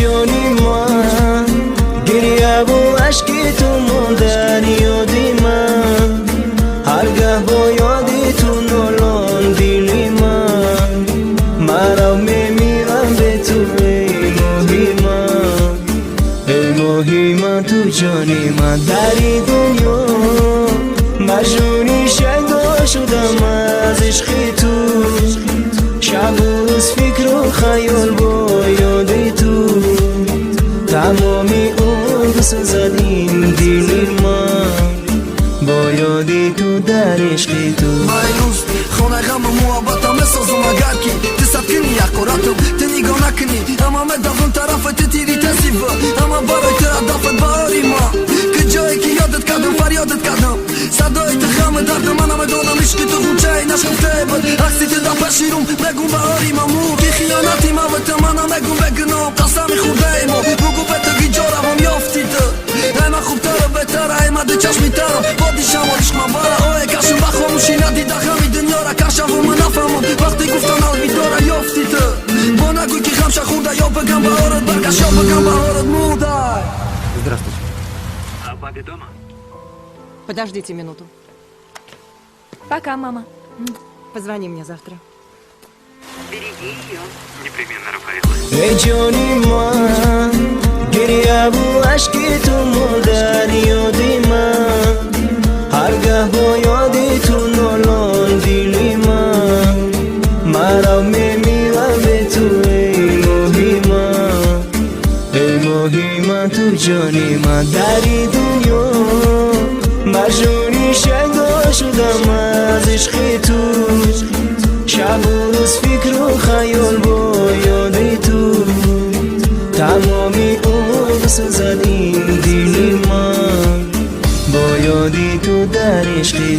جانی من گریه و عشقی تو موندن یادی من هرگاه با یادی تو نالان دلی من مرا میمیرم به تو ای ماهی من ای ماهی من تو جانی من در این دنیا مجنونی شیدا شدم از عشقی تو شب و روز فکر و خیال با یادی تو تمامی اون دوست زدیم دلی من با یادی تو در عشقی تو مایروز خونه غم و محبتم اسازم اگر کی تسد کنی یک قراتم تنیگاه نکنی اما مدفن طرفت تیری تصیفه اما برای تو هدفت باری ما که جایی که یادت کردم فریادت کردم صدای تخم درد منم دانم عشقی تو خوچه نشکفته بود عکسی تو دفع شیرم بگون بهاری ممو که خیانتی موت منم بگون بگنم قسمی خورده ایمو بگو به تو گیجارم هم یافتی تو ایمه خوبتر و بهتر ایمه ده چشمی ترم بادی شمالش مباره اوه کشم بخواموشی ندیده خمی دنیا را کشم و من نفهمم وقتی گفتم الویداره یافتی تو با نگوی که خمشه خورده یا بگم بهارت برگشت یا بگم بهارت مودای. Здравствуйте. А папе дома? Подождите минуту. Пока, мама. Позвони мне завтра. Береги ее. Непременно, Рафаэла. ای جانی من گریه و عشقی تو موندن یادی من هرگاه با یادی تو نالان دلی من مرا میمیرم به تو ای ماهی من ای ماهی من تو جانی من در این دنیا مجنونی شیدا شدم از عشقی تو شب و روز فکر و خیال با یادی تو تمامی اون دوست زدیم دلی من با یادی تو در عشقی